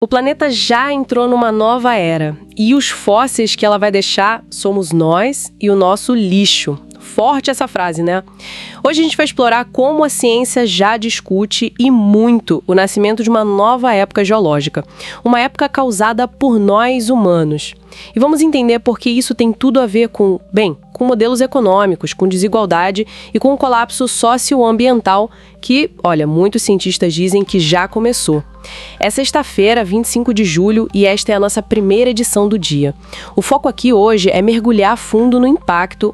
O planeta já entrou numa nova era e os fósseis que ela vai deixar somos nós e o nosso lixo. Forte essa frase, né? Hoje a gente vai explorar como a ciência já discute e muito o nascimento de uma nova época geológica, uma época causada por nós humanos. E vamos entender por que isso tem tudo a ver com modelos econômicos, com desigualdade e com o colapso socioambiental que, olha, muitos cientistas dizem que já começou. É sexta-feira, 25 de julho, e esta é a nossa primeira edição do dia. O foco aqui hoje é mergulhar fundo no impacto,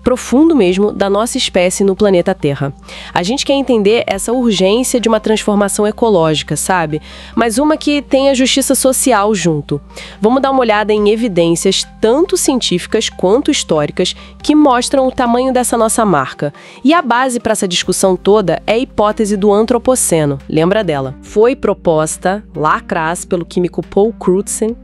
profundo mesmo, da nossa espécie no planeta Terra. A gente quer entender essa urgência de uma transformação ecológica, sabe? Mas uma que tenha justiça social junto. Vamos dar uma olhada em evidências, tanto científicas quanto históricas, que mostram o tamanho dessa nossa marca. E a base para essa discussão toda é a hipótese do antropoceno. Lembra dela? Foi proposta lá atrás pelo químico Paul Crutzen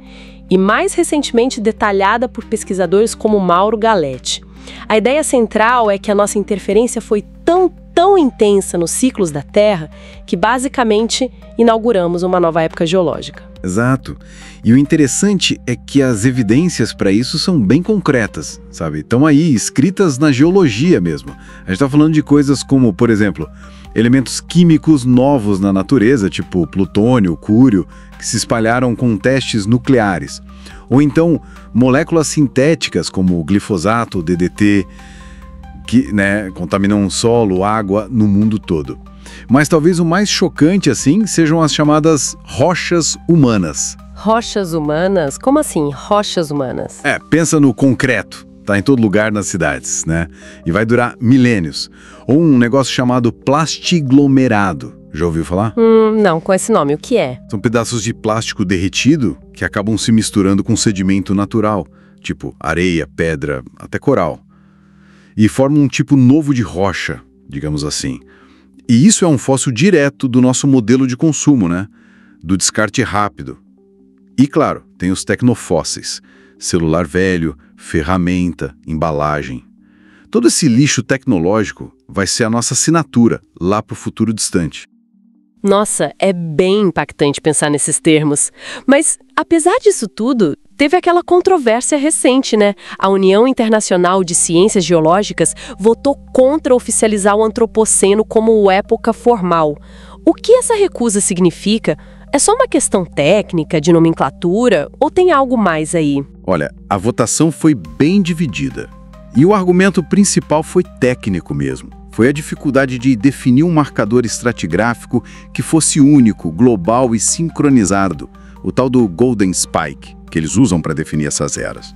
e mais recentemente detalhada por pesquisadores como Mauro Galetti. A ideia central é que a nossa interferência foi tão intensa nos ciclos da Terra que basicamente inauguramos uma nova época geológica. Exato. E o interessante é que as evidências para isso são bem concretas, sabe? Estão aí, escritas na geologia mesmo. A gente está falando de coisas como, por exemplo, elementos químicos novos na natureza, tipo plutônio, cúrio, que se espalharam com testes nucleares. Ou então, moléculas sintéticas como o glifosato, o DDT, que contaminam solo, água no mundo todo. Mas talvez o mais chocante, assim, sejam as chamadas rochas humanas. Rochas humanas? Como assim, rochas humanas? Pensa no concreto. Tá em todo lugar nas cidades, né? E vai durar milênios. Ou um negócio chamado plastiglomerado. Já ouviu falar? Não, com esse nome, o que é? São pedaços de plástico derretido que acabam se misturando com sedimento natural, tipo areia, pedra, até coral. E formam um tipo novo de rocha, digamos assim. E isso é um fóssil direto do nosso modelo de consumo, né? Do descarte rápido. E, claro, tem os tecnofósseis. Celular velho, ferramenta, embalagem. Todo esse lixo tecnológico vai ser a nossa assinatura lá para o futuro distante. Nossa, é bem impactante pensar nesses termos. Mas, apesar disso tudo, teve aquela controvérsia recente, né? A União Internacional de Ciências Geológicas votou contra oficializar o antropoceno como época formal. O que essa recusa significa? É só uma questão técnica, de nomenclatura, ou tem algo mais aí? Olha, a votação foi bem dividida. E o argumento principal foi técnico mesmo. Foi a dificuldade de definir um marcador estratigráfico que fosse único, global e sincronizado, o tal do Golden Spike, que eles usam para definir essas eras.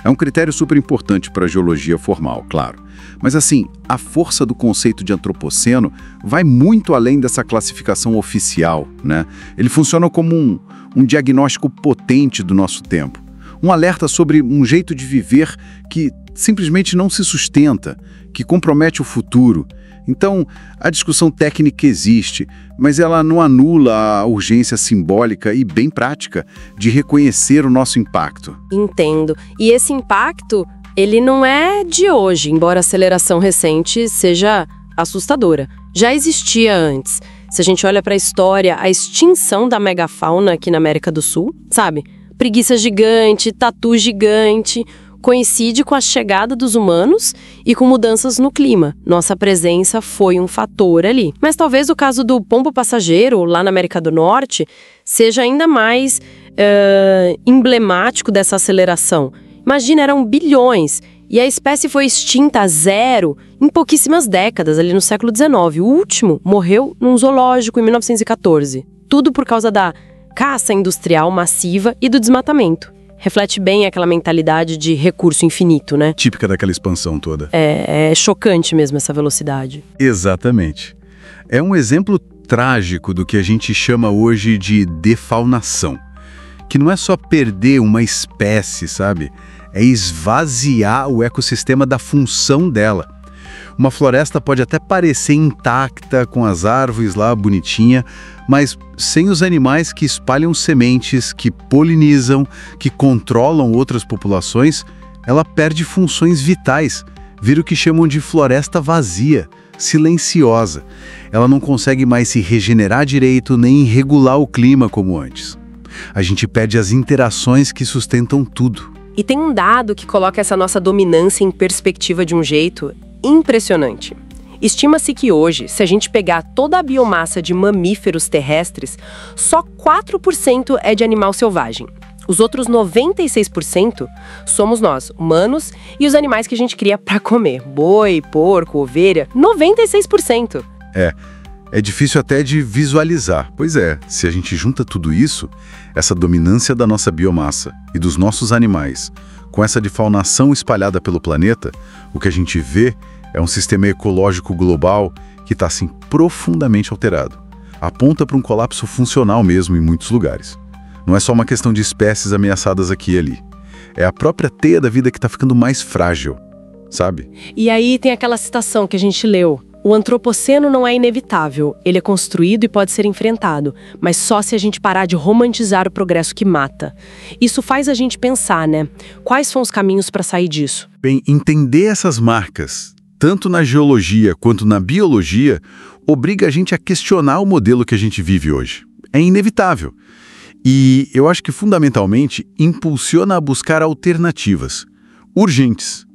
É um critério super importante para a geologia formal, claro. Mas assim, a força do conceito de antropoceno vai muito além dessa classificação oficial, né? Ele funciona como um diagnóstico potente do nosso tempo. Um alerta sobre um jeito de viver que simplesmente não se sustenta, que compromete o futuro. Então, a discussão técnica existe, mas ela não anula a urgência simbólica e bem prática de reconhecer o nosso impacto. Entendo. E esse impacto, ele não é de hoje, embora a aceleração recente seja assustadora. Já existia antes. Se a gente olha para a história, a extinção da megafauna aqui na América do Sul, sabe? Preguiça gigante, tatu gigante, coincide com a chegada dos humanos e com mudanças no clima. Nossa presença foi um fator ali. Mas talvez o caso do pombo passageiro, lá na América do Norte, seja ainda mais emblemático dessa aceleração. Imagina, eram bilhões, e a espécie foi extinta a zero em pouquíssimas décadas, ali no século XIX. O último morreu num zoológico em 1914. Tudo por causa da caça industrial massiva e do desmatamento. Reflete bem aquela mentalidade de recurso infinito, né? Típica daquela expansão toda. É chocante mesmo essa velocidade. Exatamente. É um exemplo trágico do que a gente chama hoje de defaunação. Que não é só perder uma espécie, sabe? É esvaziar o ecossistema da função dela. Uma floresta pode até parecer intacta, com as árvores lá bonitinha, mas sem os animais que espalham sementes, que polinizam, que controlam outras populações, ela perde funções vitais, vira o que chamam de floresta vazia, silenciosa. Ela não consegue mais se regenerar direito nem regular o clima como antes. A gente perde as interações que sustentam tudo. E tem um dado que coloca essa nossa dominância em perspectiva de um jeito impressionante. Estima-se que hoje, se a gente pegar toda a biomassa de mamíferos terrestres, só 4% é de animal selvagem. Os outros 96% somos nós, humanos, e os animais que a gente cria para comer. Boi, porco, ovelha, 96%. É difícil até de visualizar. Pois é, se a gente junta tudo isso, essa dominância da nossa biomassa e dos nossos animais, com essa difaunação espalhada pelo planeta, o que a gente vê é um sistema ecológico global que está, assim, profundamente alterado. Aponta para um colapso funcional mesmo em muitos lugares. Não é só uma questão de espécies ameaçadas aqui e ali. É a própria teia da vida que está ficando mais frágil, sabe? E aí tem aquela citação que a gente leu. O antropoceno não é inevitável, ele é construído e pode ser enfrentado, mas só se a gente parar de romantizar o progresso que mata. Isso faz a gente pensar, né? Quais são os caminhos para sair disso? Bem, entender essas marcas, tanto na geologia quanto na biologia, obriga a gente a questionar o modelo que a gente vive hoje. É inevitável. E eu acho que, fundamentalmente, impulsiona a buscar alternativas, urgentes.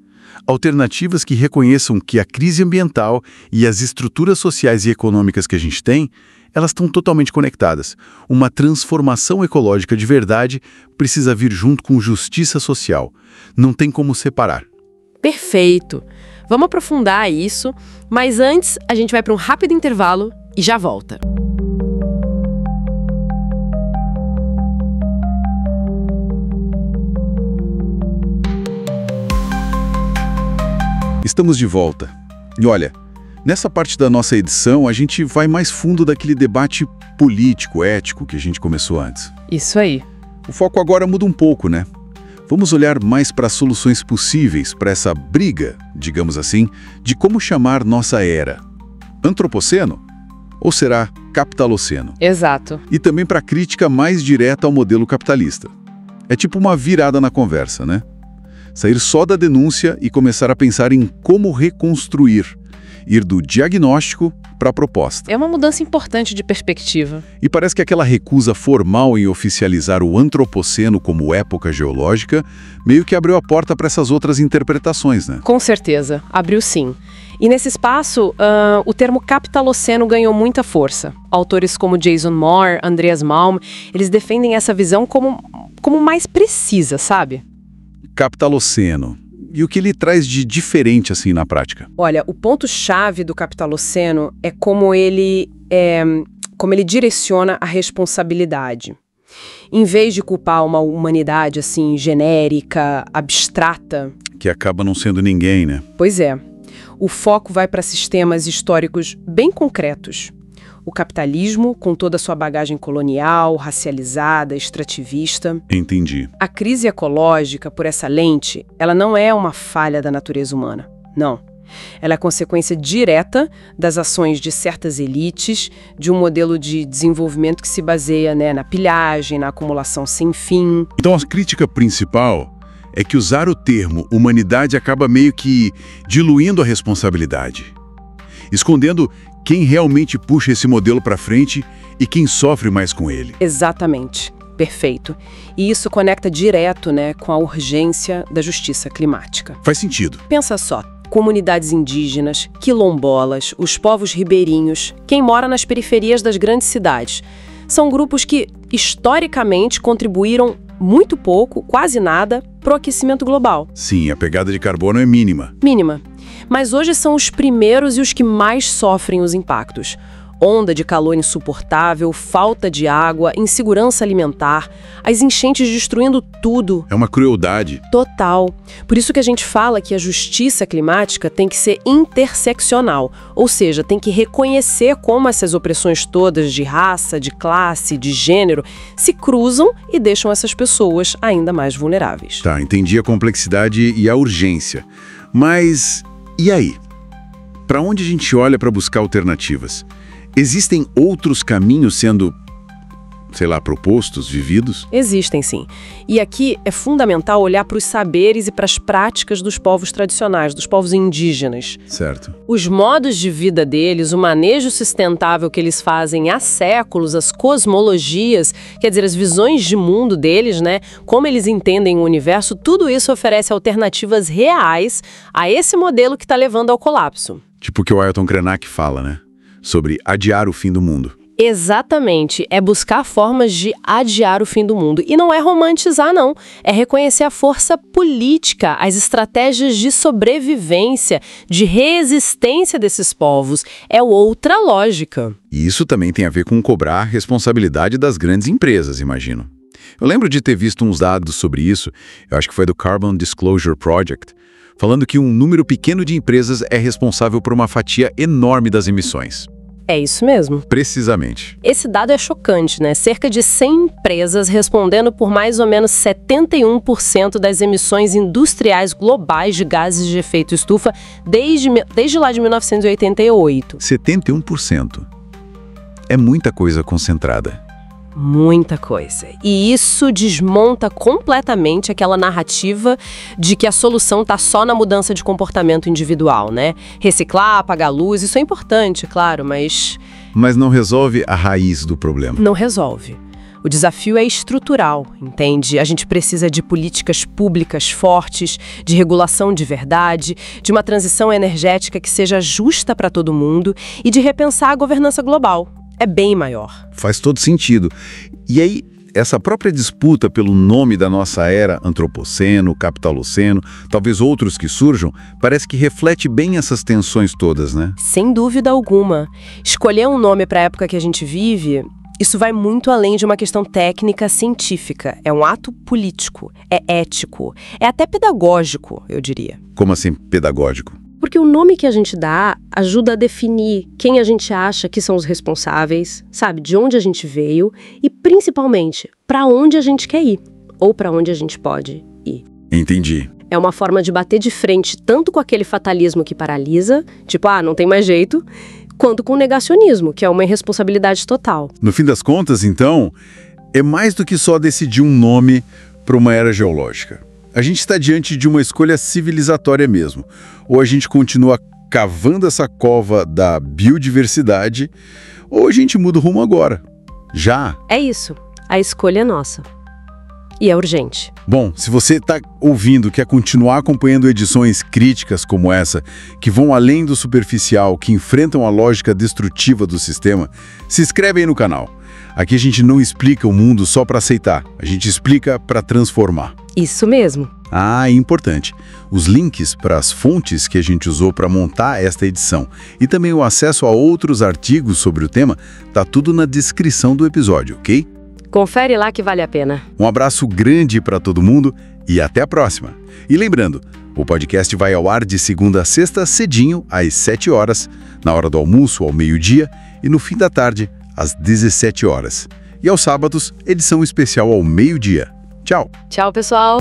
Alternativas que reconheçam que a crise ambiental e as estruturas sociais e econômicas que a gente tem, elas estão totalmente conectadas. Uma transformação ecológica de verdade precisa vir junto com justiça social. Não tem como separar. Perfeito! Vamos aprofundar isso, mas antes a gente vai para um rápido intervalo e já volta. Estamos de volta. E olha, nessa parte da nossa edição, a gente vai mais fundo daquele debate político, ético que a gente começou antes. Isso aí. O foco agora muda um pouco, né? Vamos olhar mais para as soluções possíveis para essa briga, digamos assim, de como chamar nossa era. Antropoceno? Ou será capitaloceno? Exato. E também para a crítica mais direta ao modelo capitalista. É tipo uma virada na conversa, né? Sair só da denúncia e começar a pensar em como reconstruir. Ir do diagnóstico para a proposta. É uma mudança importante de perspectiva. E parece que aquela recusa formal em oficializar o antropoceno como época geológica meio que abriu a porta para essas outras interpretações, né? Com certeza, abriu sim. E nesse espaço, o termo capitaloceno ganhou muita força. Autores como Jason Moore, Andreas Malm, eles defendem essa visão como mais precisa, sabe? Capitaloceno. E o que ele traz de diferente, assim, na prática? Olha, o ponto-chave do capitaloceno é como ele direciona a responsabilidade. Em vez de culpar uma humanidade, assim, genérica, abstrata... Que acaba não sendo ninguém, né? Pois é. O foco vai para sistemas históricos bem concretos. O capitalismo, com toda a sua bagagem colonial, racializada, extrativista. Entendi. A crise ecológica, por essa lente, ela não é uma falha da natureza humana. Não. Ela é consequência direta das ações de certas elites, de um modelo de desenvolvimento que se baseia, né, na pilhagem, na acumulação sem fim. Então a crítica principal é que usar o termo humanidade acaba meio que diluindo a responsabilidade, escondendo quem realmente puxa esse modelo para frente e quem sofre mais com ele. Exatamente. Perfeito. E isso conecta direto, né, com a urgência da justiça climática. Faz sentido. Pensa só. Comunidades indígenas, quilombolas, os povos ribeirinhos, quem mora nas periferias das grandes cidades. São grupos que, historicamente, contribuíram muito pouco, quase nada, para o aquecimento global. Sim, a pegada de carbono é mínima. Mínima. Mas hoje são os primeiros e os que mais sofrem os impactos. Onda de calor insuportável, falta de água, insegurança alimentar, as enchentes destruindo tudo. É uma crueldade. Total. Por isso que a gente fala que a justiça climática tem que ser interseccional, ou seja, tem que reconhecer como essas opressões todas de raça, de classe, de gênero, se cruzam e deixam essas pessoas ainda mais vulneráveis. Tá, entendi a complexidade e a urgência. Mas e aí? Para onde a gente olha para buscar alternativas? Existem outros caminhos sendo sei lá, propostos, vividos? Existem, sim. E aqui é fundamental olhar para os saberes e para as práticas dos povos tradicionais, dos povos indígenas. Certo. Os modos de vida deles, o manejo sustentável que eles fazem há séculos, as cosmologias, quer dizer, as visões de mundo deles, né? Como eles entendem o universo, tudo isso oferece alternativas reais a esse modelo que está levando ao colapso. Tipo o que o Ailton Krenak fala, né? Sobre adiar o fim do mundo. Exatamente, é buscar formas de adiar o fim do mundo. E não é romantizar, não. É reconhecer a força política, as estratégias de sobrevivência, de resistência desses povos. É outra lógica. E isso também tem a ver com cobrar a responsabilidade das grandes empresas, imagino. Eu lembro de ter visto uns dados sobre isso, eu acho que foi do Carbon Disclosure Project, falando que um número pequeno de empresas é responsável por uma fatia enorme das emissões. É isso mesmo. Precisamente. Esse dado é chocante, né? Cerca de 100 empresas respondendo por mais ou menos 71% das emissões industriais globais de gases de efeito estufa desde lá de 1988. 71%. É muita coisa concentrada. Muita coisa. E isso desmonta completamente aquela narrativa de que a solução está só na mudança de comportamento individual, né? Reciclar, apagar a luz, isso é importante, claro, mas... Mas não resolve a raiz do problema. Não resolve. O desafio é estrutural, entende? A gente precisa de políticas públicas fortes, de regulação de verdade, de uma transição energética que seja justa para todo mundo e de repensar a governança global. É bem maior. Faz todo sentido. E aí, essa própria disputa pelo nome da nossa era, antropoceno, capitaloceno, talvez outros que surjam, parece que reflete bem essas tensões todas, né? Sem dúvida alguma. Escolher um nome para a época que a gente vive, isso vai muito além de uma questão técnica científica. É um ato político, é ético, é até pedagógico, eu diria. Como assim, pedagógico? Porque o nome que a gente dá ajuda a definir quem a gente acha que são os responsáveis, sabe, de onde a gente veio e, principalmente, para onde a gente quer ir, ou para onde a gente pode ir. Entendi. É uma forma de bater de frente tanto com aquele fatalismo que paralisa, tipo, não tem mais jeito, quanto com o negacionismo, que é uma irresponsabilidade total. No fim das contas, então, é mais do que só decidir um nome para uma era geológica. A gente está diante de uma escolha civilizatória mesmo. Ou a gente continua cavando essa cova da biodiversidade, ou a gente muda o rumo agora. Já. É isso. A escolha é nossa. E é urgente. Bom, se você está ouvindo, quer continuar acompanhando edições críticas como essa, que vão além do superficial, que enfrentam a lógica destrutiva do sistema, se inscreve aí no canal. Aqui a gente não explica o mundo só para aceitar, a gente explica para transformar. Isso mesmo. E importante, os links para as fontes que a gente usou para montar esta edição e também o acesso a outros artigos sobre o tema, tá tudo na descrição do episódio, ok? Confere lá que vale a pena. Um abraço grande para todo mundo e até a próxima. E lembrando, o podcast vai ao ar de segunda a sexta cedinho, às 7 horas, na hora do almoço, ao meio-dia e no fim da tarde, às 17 horas. E aos sábados, edição especial ao meio-dia. Tchau! Tchau, pessoal!